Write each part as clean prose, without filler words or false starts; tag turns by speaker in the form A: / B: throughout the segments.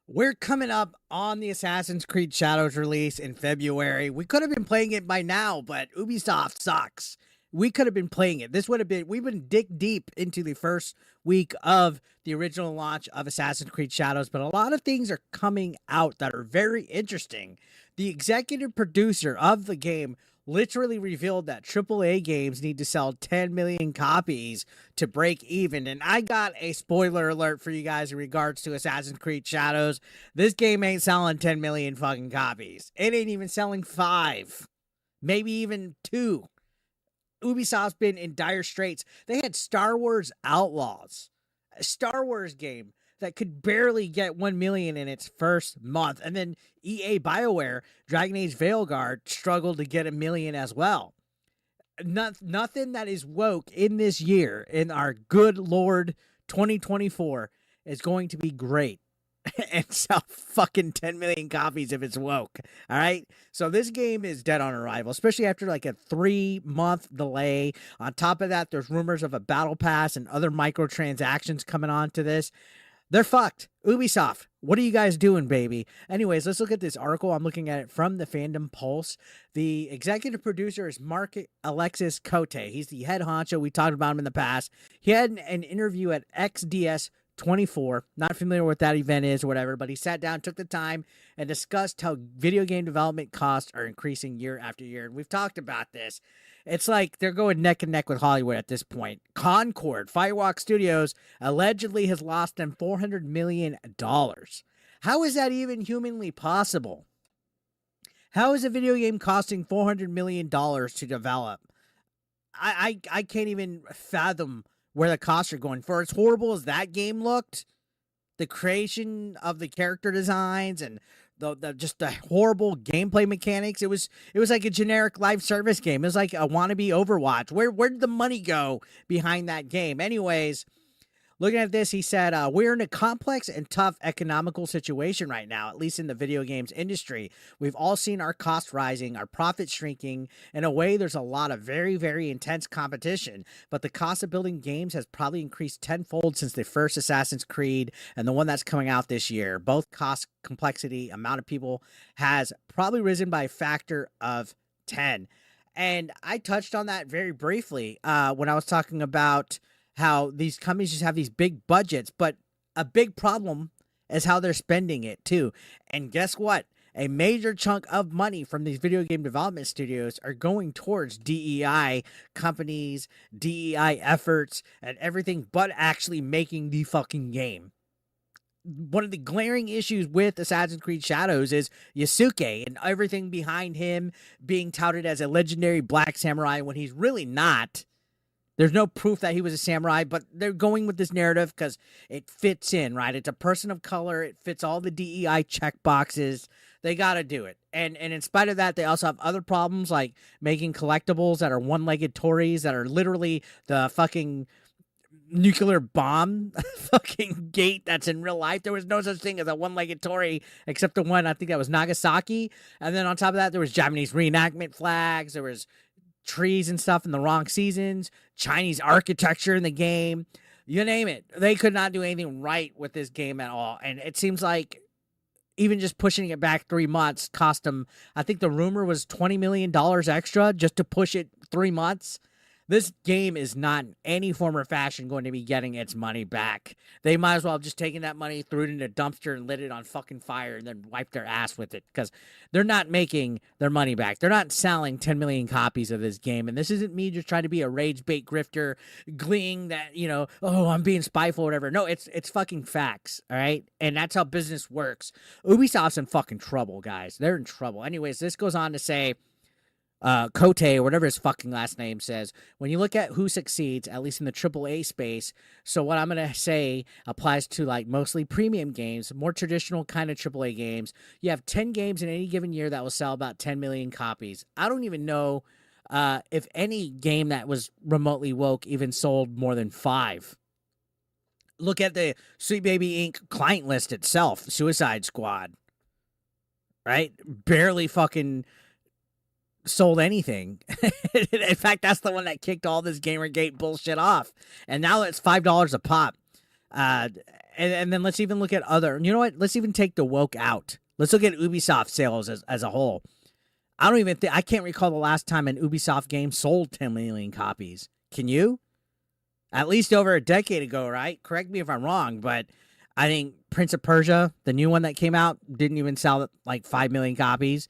A: We're coming up on the Assassin's Creed Shadows release in February. We could have been playing it by now, but Ubisoft sucks. We could have been playing it. This would have been, we've been dick deep into the first week of the original launch of Assassin's Creed Shadows, but a lot of things are coming out that are very interesting. The executive producer of the game literally revealed that AAA games need to sell 10 million copies to break even. And I got a spoiler alert for you guys in regards to Assassin's Creed Shadows. This game ain't selling 10 million fucking copies. It ain't even selling 5, maybe even 2. Ubisoft's been in dire straits. They had Star Wars Outlaws, a Star Wars game that could barely get 1 million in its first month. And then EA BioWare, Dragon Age Veilguard, struggled to get 1 million as well. Nothing that is woke in this year, in our good Lord 2024, is going to be great and sell fucking 10 million copies if it's woke. All right. So this game is dead on arrival, especially after like a 3-month delay. On top of that, there's rumors of a battle pass and other microtransactions coming on to this. They're fucked. Ubisoft, what are you guys doing, baby? Anyways, let's look at this article. I'm looking at it from the Fandom Pulse. The executive producer is Marc-Alexis Côté. He's the head honcho. We talked about him in the past. He had an interview at XDS 24. Not familiar with what that event is or whatever, but he sat down, took the time, and discussed how video game development costs are increasing year after year. And we've talked about this. It's like they're going neck and neck with Hollywood at this point. Concord, Firewalk Studios, allegedly has lost them $400 million. How is that even humanly possible? How is a video game costing $400 million to develop? I can't even fathom where the costs are going. For as horrible as that game looked, the creation of the character designs and the horrible gameplay mechanics, it was like a generic live service game. It was like a wannabe Overwatch. Where did the money go behind that game? Anyways, looking at this, he said, we're in a complex and tough economical situation right now, at least in the video games industry. We've all seen our costs rising, our profits shrinking. In a way, there's a lot of very, very intense competition, but the cost of building games has probably increased tenfold since the first Assassin's Creed and the one that's coming out this year. Both cost, complexity, amount of people has probably risen by a factor of 10. And I touched on that very briefly when I was talking about how these companies just have these big budgets, but a big problem is how they're spending it too. And guess what? A major chunk of money from these video game development studios are going towards DEI companies, DEI efforts, and everything but actually making the fucking game. One of the glaring issues with Assassin's Creed Shadows is Yasuke and everything behind him being touted as a legendary black samurai when he's really not. There's no proof that he was a samurai, but they're going with this narrative because it fits in, right? It's a person of color. It fits all the DEI check boxes. They got to do it. And in spite of that, they also have other problems like making collectibles that are one-legged Tories that are literally the fucking nuclear bomb fucking gate that's in real life. There was no such thing as a one-legged Tory except the one, I think that was Nagasaki. And then on top of that, there was Japanese reenactment flags. There was trees and stuff in the wrong seasons, Chinese architecture in the game, you name it. They could not do anything right with this game at all. And it seems like even just pushing it back 3 months cost them, I think the rumor was $20 million extra just to push it 3 months. This game is not in any form or fashion going to be getting its money back. They might as well have just taken that money, threw it in a dumpster, and lit it on fucking fire, and then wiped their ass with it, because they're not making their money back. They're not selling 10 million copies of this game, and this isn't me just trying to be a rage bait grifter, gleeing that, you know, oh, I'm being spiteful or whatever. No, it's fucking facts, all right? And that's how business works. Ubisoft's in fucking trouble, guys. They're in trouble. Anyways, this goes on to say, Côté, or whatever his fucking last name says, when you look at who succeeds, at least in the AAA space, so what I'm going to say applies to like mostly premium games, more traditional kind of AAA games. You have 10 games in any given year that will sell about 10 million copies. I don't even know if any game that was remotely woke even sold more than 5. Look at the Sweet Baby Inc. client list itself, Suicide Squad, right? Barely fucking sold anything. In fact, that's the one that kicked all this Gamergate bullshit off. And now it's $5 a pop. And then let's even look at other. You know what? Let's even take the woke out. Let's look at Ubisoft sales as a whole. I can't recall the last time an Ubisoft game sold 10 million copies. Can you? At least over a decade ago, right? Correct me if I'm wrong, but I think Prince of Persia, the new one that came out, didn't even sell like 5 million copies.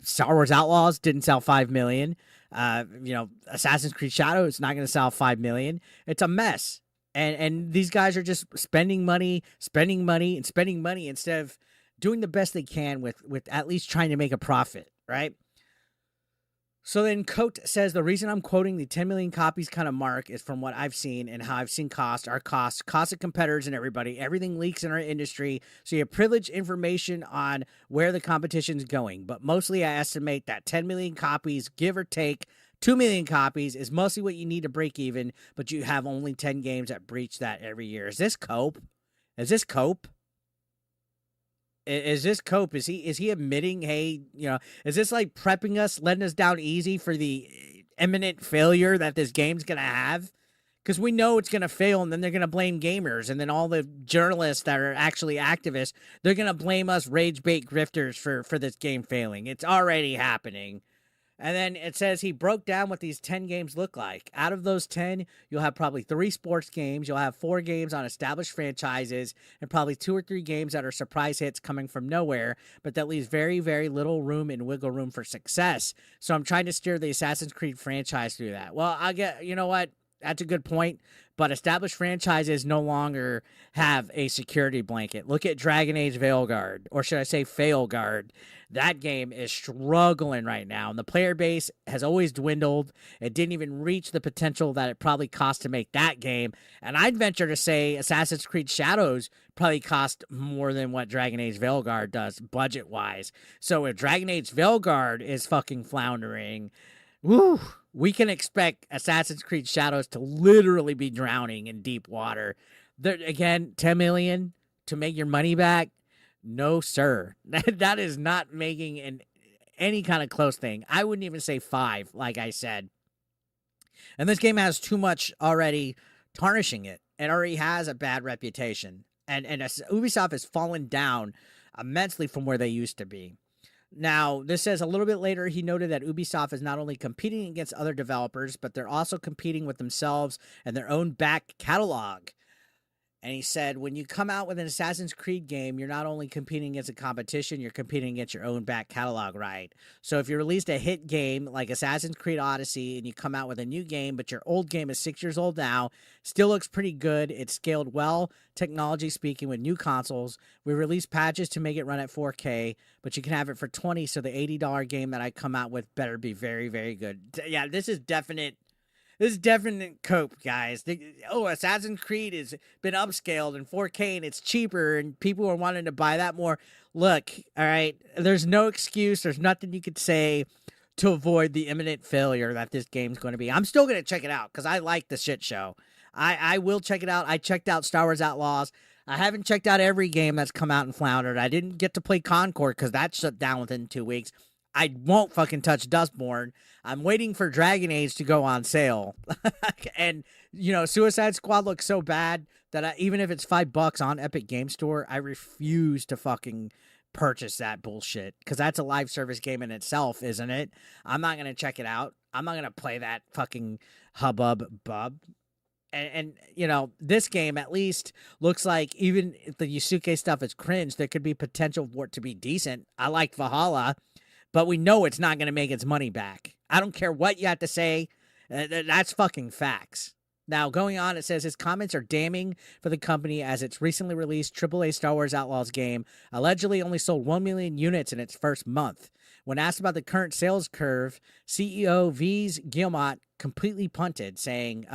A: Star Wars Outlaws didn't sell 5 million. Assassin's Creed Shadows is not going to sell 5 million. It's a mess. And these guys are just spending money instead of doing the best they can with at least trying to make a profit, right? So then Cote says, the reason I'm quoting the 10 million copies kind of mark is from what I've seen and how I've seen cost of competitors and everybody. Everything leaks in our industry. So you have privileged information on where the competition's going. But mostly I estimate that 10 million copies, give or take 2 million copies, is mostly what you need to break even. But you have only 10 games that breach that every year. Is this Cope? Is this Cope? Is this Cope? Is he admitting, hey, is this like prepping us, letting us down easy for the imminent failure that this game's going to have? Because we know it's going to fail, and then they're going to blame gamers, and then all the journalists that are actually activists, they're going to blame us rage bait grifters for this game failing. It's already happening. And then it says he broke down what these 10 games look like. Out of those 10, you'll have probably 3 sports games. You'll have 4 games on established franchises and probably 2 or 3 games that are surprise hits coming from nowhere. But that leaves very, very little room and wiggle room for success. So I'm trying to steer the Assassin's Creed franchise through that. Well, you know what? That's a good point. But established franchises no longer have a security blanket. Look at Dragon Age Veilguard, or should I say Failguard. That game is struggling right now, and the player base has always dwindled. It didn't even reach the potential that it probably cost to make that game. And I'd venture to say Assassin's Creed Shadows probably cost more than what Dragon Age Veilguard does budget-wise. So if Dragon Age Veilguard is fucking floundering, woo, we can expect Assassin's Creed Shadows to literally be drowning in deep water. Again, 10 million to make your money back? No, sir. That is not making any kind of close thing. I wouldn't even say 5, like I said. And this game has too much already tarnishing it. It already has a bad reputation. And Ubisoft has fallen down immensely from where they used to be. Now, this says a little bit later, he noted that Ubisoft is not only competing against other developers, but they're also competing with themselves and their own back catalog. And he said, when you come out with an Assassin's Creed game, you're not only competing against a competition, you're competing against your own back catalog, right? So if you released a hit game like Assassin's Creed Odyssey and you come out with a new game, but your old game is 6 years old now, still looks pretty good, it's scaled well, technology speaking, with new consoles. We release patches to make it run at 4K, but you can have it for $20, so the $80 game that I come out with better be very, very good. Yeah, this is definite cope, guys. Assassin's Creed has been upscaled in 4K and it's cheaper and people are wanting to buy that more. Look, all right, there's no excuse. There's nothing you could say to avoid the imminent failure that this game's going to be. I'm still going to check it out because I like the shit show. I will check it out. I checked out Star Wars Outlaws. I haven't checked out every game that's come out and floundered. I didn't get to play Concord because that shut down within 2 weeks. I won't fucking touch Dustborn. I'm waiting for Dragon Age to go on sale. And, Suicide Squad looks so bad that even if it's $5 on Epic Game Store, I refuse to fucking purchase that bullshit. Because that's a live service game in itself, isn't it? I'm not going to check it out. I'm not going to play that fucking hubbub bub. And this game at least looks like, even if the Yusuke stuff is cringe, there could be potential for it to be decent. I like Valhalla. But we know it's not going to make its money back. I don't care what you have to say. That's fucking facts. Now, going on, it says his comments are damning for the company as its recently released AAA Star Wars Outlaws game allegedly only sold 1 million units in its first month. When asked about the current sales curve, CEO V's Guillemot completely punted, saying,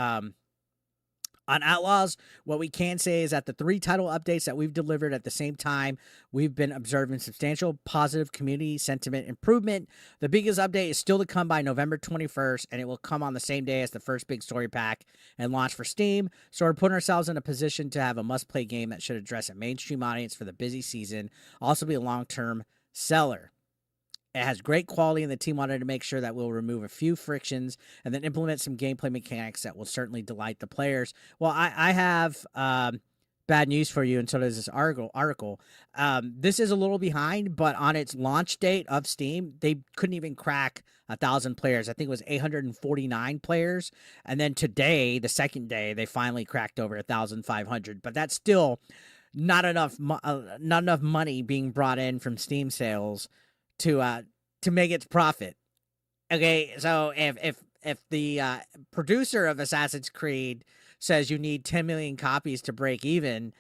A: on Outlaws, what we can say is that the 3 title updates that we've delivered at the same time, we've been observing substantial positive community sentiment improvement. The biggest update is still to come by November 21st, and it will come on the same day as the first big story pack and launch for Steam. So we're putting ourselves in a position to have a must-play game that should address a mainstream audience for the busy season, also be a long-term seller. It has great quality, and the team wanted to make sure that we'll remove a few frictions and then implement some gameplay mechanics that will certainly delight the players. Well, I have bad news for you, and so does this article. This is a little behind, but on its launch date of Steam, they couldn't even crack 1,000 players. I think it was 849 players, and then today, the second day, they finally cracked over 1,500. But that's still not enough money being brought in from Steam sales to make its profit. Okay, so if the producer of Assassin's Creed says you need 10 million copies to break even,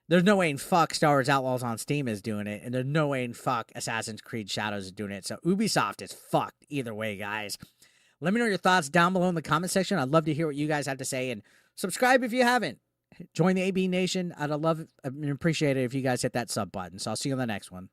A: there's no way in fuck Star Wars Outlaws on Steam is doing it, and there's no way in fuck Assassin's Creed Shadows is doing it. So Ubisoft is fucked either way, guys. Let me know your thoughts down below in the comment section. I'd love to hear what you guys have to say, and subscribe if you haven't. Join the AB Nation. I'd love and appreciate it if you guys hit that sub button. So I'll see you on the next one.